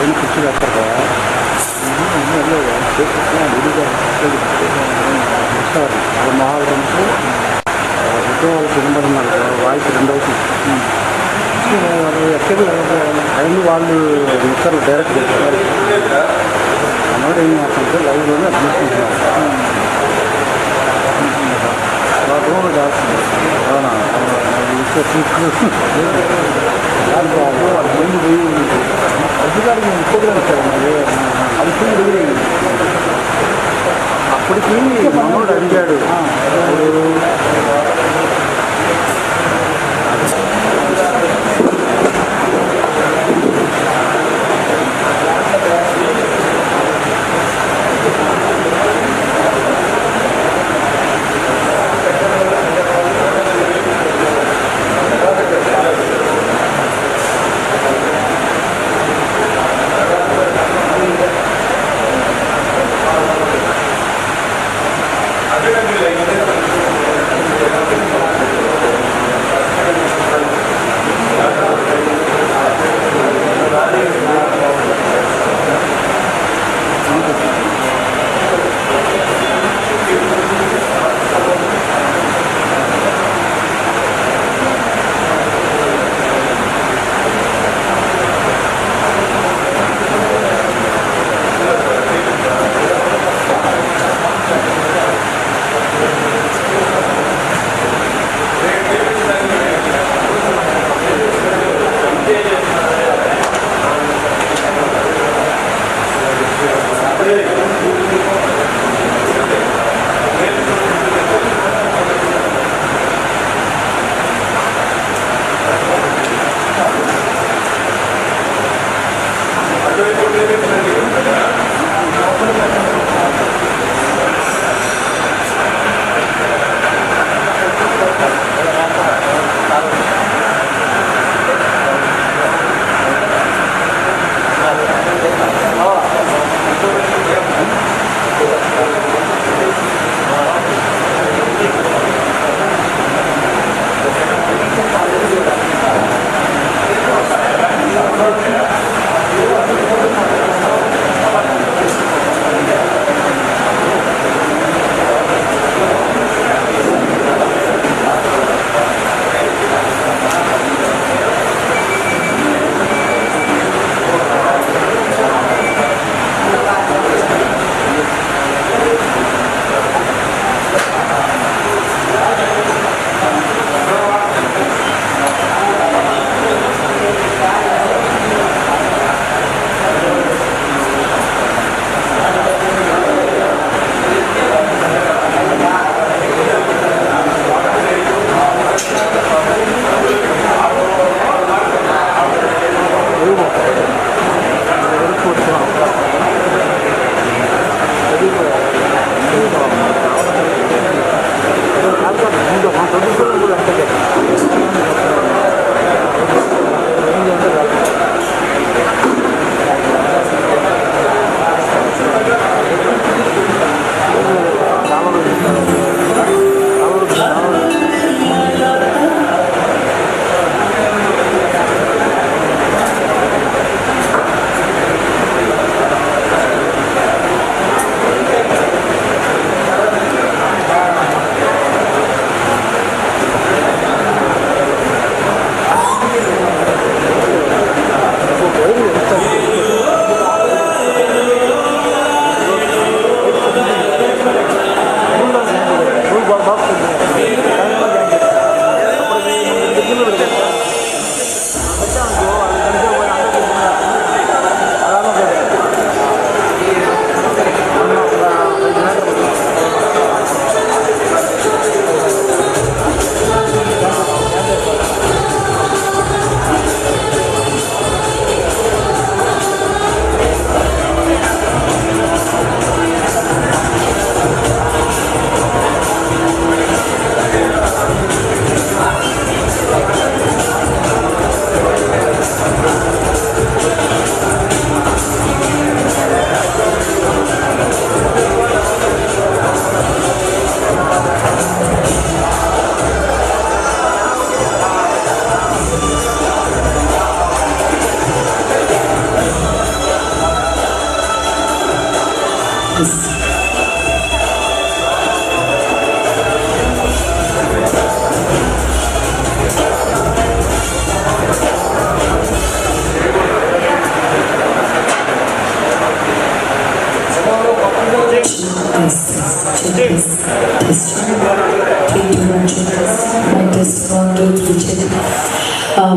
పైన కుర్చీ పెడతారు కదా విడిగా ఇస్తారు మొహాలు రెండు ఉద్యోగాలు తినబడినారు వాయిస్ రెండవుతుంది వాళ్ళు ఎక్కడ అయిన వాళ్ళు ఇస్తారు డైరెక్ట్ చేస్తారు అన్నమాట ఏం చేస్తుంటే లైవ్లోనే తీసుకుంటున్నారు వాళ్ళు చేస్తుంది అవునా అధికారికి ప్రోగ్రామ్ ఇచ్చారు అది ఫుల్ డిగ్రీ అప్పటికి మనోడు అడిగాడు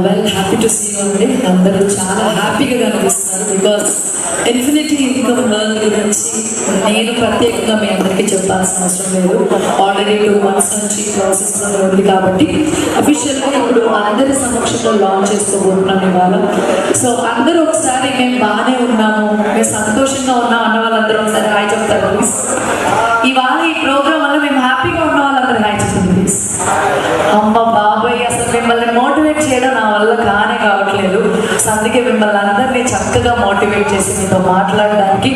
Well, happy to see you today. అందరూ చాలా హ్యాపీగా కనిపిస్తున్నారు బికాస్ ఇన్ఫినిటీ ఇన్కమ్ లర్న్ గురించి నేను ప్రత్యేకంగా మీ అందరికీ చెప్పాల్సిన అవసరం లేదు. ఆల్రెడీ 2 months నుంచి ప్రాసెస్లో ఉంది కాబట్టి అఫీషియల్గా ఇప్పుడు అందరి సమక్షంలో లాంచ్ చేసుకోబోతున్నాం ఇవాళ. సో అందరూ ఒకసారి మేము బాగానే ఉన్నాము, మేము సంతోషంగా ఉన్నాం అన్న వాళ్ళందరూ ఒకసారి హాయ్ చెప్తారు ప్లీజ్. ఇవాళ ఈ ప్రోగ్రామ్ వల్ల మేము హ్యాపీగా ఉన్న వాళ్ళందరూ హాయ్ చెప్తారు ప్లీజ్. అమ్మ బాబాయ్, అసలు మిమ్మల్ని మోటివేట్ చేయడం నా వల్ల కానే కావట్లేదు. సో అందుకే మిమ్మల్ని అందరినీ చక్కగా మోటివేట్ చేసి మీతో మాట్లాడడానికి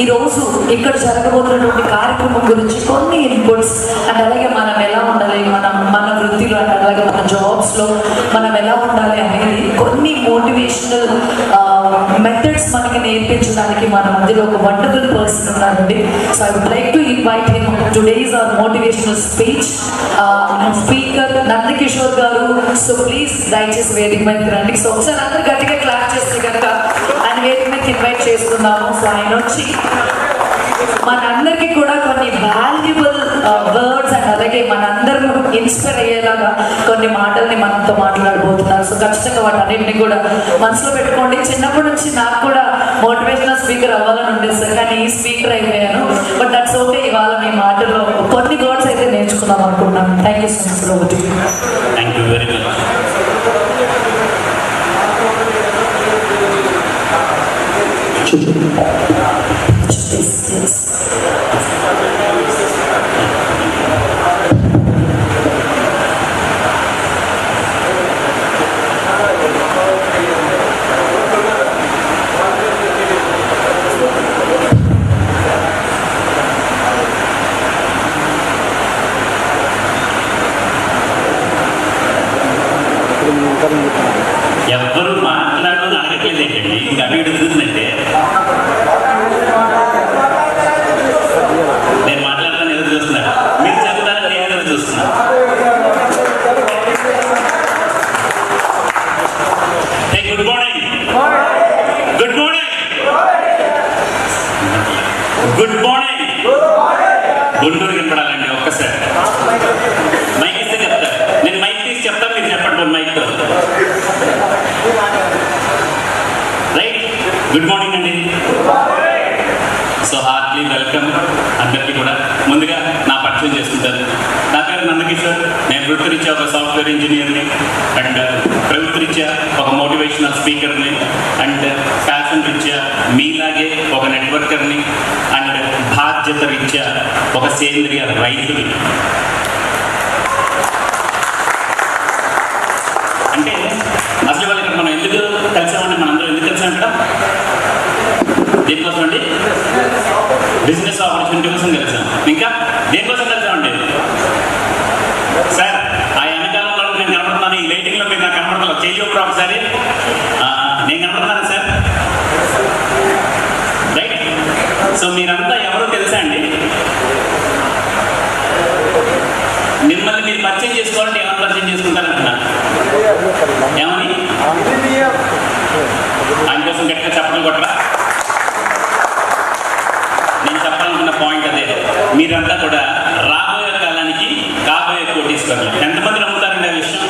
ఈరోజు ఇక్కడ జరగబోతున్నటువంటి కార్యక్రమం గురించి కొన్ని ఇన్పుట్స్ అండ్ అలాగే మనం ఎలా ఉండాలి, మన వృత్తిలో అండ్ అలాగే మన జాబ్స్లో మనం ఎలా ఉండాలి అనేది కొన్ని మోటివేషనల్ మెథడ్స్ మనకి నేర్పించడానికి మన మధ్యలో ఒక వండర్ఫుల్ పర్సన్ ఉన్నారండి. So I would like to invite him. Today is our motivational speech speaker Nandakishore గారు. సో ప్లీజ్ దయచేసి వేదిక మీదకి రండి. సో ఒకసారి అందరూ గట్టిగా క్లాప్ చేస్తే కనుక ఆయన వేదిక మీదకి ఇన్వైట్ చేస్తున్నాము. సో ఆయన వచ్చి మనందరికీ కూడా కొన్ని వాల్యుబుల్ వర్డ్స్ అండ్ అలాగే మనందరూ ఇన్స్పైర్ అయ్యేలాగా కొన్ని మాటల్ని మనతో మాట్లాడబోతున్నారు. సో ఖచ్చితంగా వాటన్నింటినీ కూడా మనసులో పెట్టుకోండి. చిన్నప్పటి నుంచి నాకు కూడా మోటివేషనల్ స్పీకర్ అవ్వాలని ఉండేది సార్, కానీ ఈ స్పీకర్ అయిపోయాను. But that's okay. ఇవాళ మీ మాటల్లో కొన్ని వర్డ్స్ అయితే నేర్చుకుందాం అనుకుంటున్నాను. Thank you so much for over. Thank you very much. ఎవ్వరు మాట్లాడమని అడగట్లేదండి, ఇంకా అవి అడుగుతుందంటే నేను మాట్లాడతాను ఎదురు చూస్తున్నాను, మీరు చెప్తారని నేను ఎదురు చూస్తున్నాను. Good morning, good morning, good morning. Guntur వినపడాలండి ఒక్కసారి. మైక్ ఇస్తే చెప్తారు, నేను మైక్ తీసి చెప్తాను, మీరు చెప్పండి మైక్తో. రైట్, గుడ్ మార్నింగ్ అండి. సో హార్ట్లీ వెల్కమ్ అందరికీ కూడా. ముందుగా నా పరిచయం చేసుకుంటాను. నా పేరు నందకిషోర్. నేను వృత్తిరీత్యా ఒక సాఫ్ట్వేర్ ఇంజనీర్ని అండ్ ప్రవృత్తిరీత్యా ఒక మోటివేషనల్ స్పీకర్ని అండ్ ఫ్యాషన్ రీత్యా మీలాగే ఒక నెట్వర్కర్ని అండ్ బాధ్యత రీత్యా ఒక సేంద్రియ రైతుని. అంటే అసలు వాళ్ళు ఇక్కడ మనం ఎందుకు కలిసామంటే, మనందరం ఎందుకు కలిసామంట? దేనికోసం అండి? బిజినెస్ ఆపర్చునిటీ కోసం కలిసాం. ఇంకా దేనికోసం కలిసామండి? సార్ ఆ వెనకాలంలో నేను కనపడుతున్నాను, ఈ లైటింగ్లో మీరు నాకు కనపడుతున్నా, చేయకూడదు ఒకసారి. నేను కనపడుతున్నాను సార్, రైట్? సో మీరంతా ఎవరో తెలుసా అండి? మిమ్మల్ని మీరు పరిచయం చేసుకోవాలంటే ఏమైనా పరిచయం చేసుకుంటారంటున్నా? ఏమని? ఆయన కోసం గట్టిగా చెప్పడం కొట్టరా? నేను చెప్పాలనుకున్న పాయింట్ అదే. మీరంతా కూడా రాబోయే కాలానికి కాబోయే కోటీశ్వరులు. ఎంతమంది నమ్ముతారండి ఆ విషయం?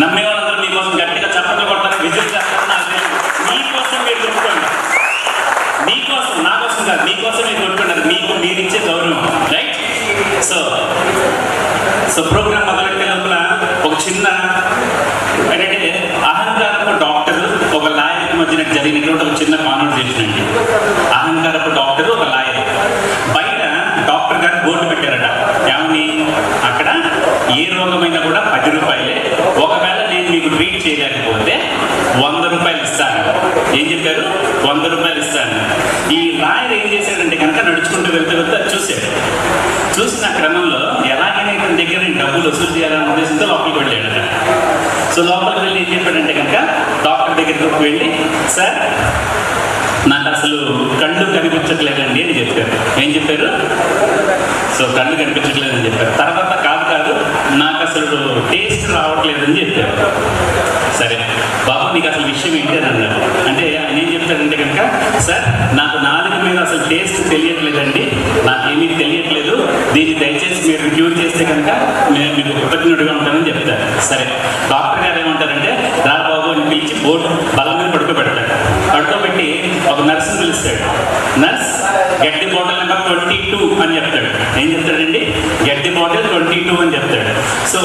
నమ్మే వాళ్ళందరూ మీకోసం గట్టిగా చెప్పడం కొడతారు, విజిల్ చేస్తారు. మీకోసం మీరు కొట్టుకోండి, మీకోసం, నా కోసం కాదు, మీకోసం మీరు కొట్టుకున్నారు. మీకు మీరు ఇచ్చే గౌరవం, రైట్? సో ప్రోగ్రామ్ మొదలెట్టే లోపల ఒక చిన్న ఏంటంటే అహంకారపు డాక్టర్ ఒక లాయర్కి మధ్యన జరిగినటువంటి ఒక చిన్న కాన్వర్సేషన్ అండి. అహంకారపు డాక్టర్ ఒక లాయర్. బయట డాక్టర్ గారు బోర్డు పెట్టారట, ఏమని? అక్కడ ఏ రోగమైనా కూడా 10 రూపాయలే, ఒకవేళ నేను మీకు ట్రీట్ చేయలేకపోతే 100 రూపాయలు ఇస్తాను. ఏం చెప్పారు? 100 రూపాయలు ఇస్తాను. ఈ లాయర్ ఏం చేశాడంటే కనుక నడుచుకుంటూ వెళ్తూ చూశాడు. చూసిన క్రమంలో ఎలాగైనా ఇతని దగ్గర డబ్బులు వసూలు చేయాలనే ఉద్దేశంతో లోపలికి వెళ్ళాడు. సో లోపలికి వెళ్ళి ఏం చెప్పాడంటే కనుక డాక్టర్ దగ్గరికి వెళ్ళి, సార్ నాకు అసలు కళ్ళు కనిపించట్లేదండి అని చెప్పారు. ఏం చెప్పారు? సో కళ్ళు కనిపించట్లేదని చెప్పారు. తర్వాత కాదు నాకు అసలు టేస్ట్ రావట్లేదని చెప్పారు. సరే బాబు నీకు అసలు విషయం ఏంటి అని అన్నారు. అంటే ఆయన ఏం చెప్తాడంటే కనుక, సార్ నాకు నాలుగు మీద అసలు టేస్ట్ తెలియట్లేదండి, నాకేమీ తెలియట్లేదు, దీన్ని దయచేసి మీరు క్యూర్ చేస్తే కనుక నేను మీకు కృతజ్ఞుడిగా ఉంటానని చెప్తారు. సరే డాక్టర్ గారు ఏమంటారంటే, రా బాబు అని పిలిచి బోర్డు బలం మీద పడుకోబెడతాడు. పడుకోబెట్టి ఒక నర్సుని పిలుస్తాడు. నర్స్ గడ్డి బాటిల్ నెంబర్ 22 అని చెప్తాడు. ఏం చెప్తాడండి? గడ్డి బాటిల్ 22 అని చెప్తాడు. సో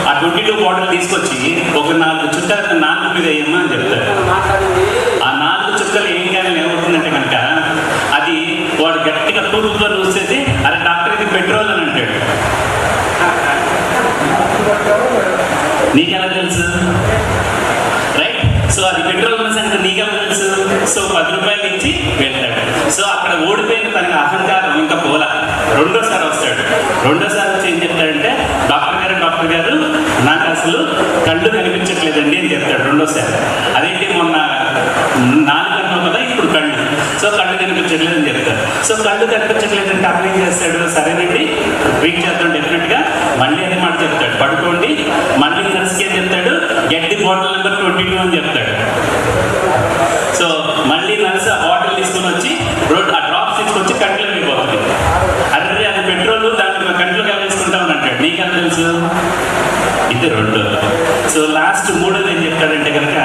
ఆ 22 బాటిల్ తీసుకొచ్చి ఒక 4 చుక్కలు నాలుగు మీద వేయమ్మా అని చెప్తాడు. ఆ 4 చుక్కలు ఏం కానీ ఏమవుతుందంటే కనుక అది వాడు గట్టిగా తూరుగా చూసేసి, అరే డాక్టర్ ఇది పెట్రోల్ అని అంటాడు. నీకెలా తెలుసు? రైట్. సో అది పెట్రోల్ అంటే నీకెలా తెలుసు? సో 10 రూపాయలు ఇచ్చి వెళ్తాడు. సో అక్కడ ఓడిపోయిన తనకి అహంకారం ఇంకా పోలా. రెండోసారి వస్తాడు. రెండోసారి వచ్చి ఏం చెప్తాడంటే, డాక్టర్ గారు నాకు అసలు కళ్ళు కనిపించట్లేదండి అని చెప్తాడు రెండోసారి. అదేంటి మొన్న 4 అన్నావు కదా, ఇప్పుడు కళ్ళు. సో కళ్ళు కనిపించట్లేదని చెప్తాడు. సో కళ్ళు కనిపించట్లేదంటే అప్పుడు ఏం చేస్తాడు? సరేనండి వెయిట్ చేద్దాం డెఫినెట్గా. మళ్ళీ అదే మాట చెప్తాడు, పడుకోండి. మళ్ళీ నర్స్కి ఏం చెప్తాడు? గడ్డి బాటిల్ నెంబర్ 22 అని చెప్తాడు. సో మళ్ళీ నర్స్ ఆ బాటిల్ తీసుకొని వచ్చి ఆ డ్రాప్స్ తీసుకొచ్చి కంట్లో అయిపోతుంది. అరే అది పెట్రోల్, దాన్ని కంట్లో కలిపేసుకుంటామని అంటాడు. నీకెంత తెలుసు? ఇది రెండోది. సో లాస్ట్ మూడోది ఏం చెప్తాడంటే కనుక,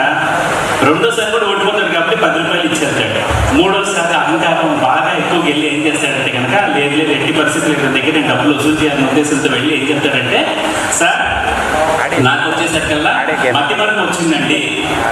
రెండోసారి కూడా ఓడిపోతాడు కాబట్టి 10 రూపాయలు ఇచ్చేస్తాడు. మూడోసారి అహంకారం బాగా ఎక్కువ వెళ్ళి ఏం చేస్తాడంటే కనుక, లేదు ఎట్టి పరిస్థితులు ఇక్కడ దగ్గర నేను డబ్బులు వసూలు చేయాలని ఉద్దేశంతో వెళ్ళి ఏం చెప్తాడంటే, సార్ నాకు వచ్చేసరికల్లా మధ్య వరకు వచ్చిందండి,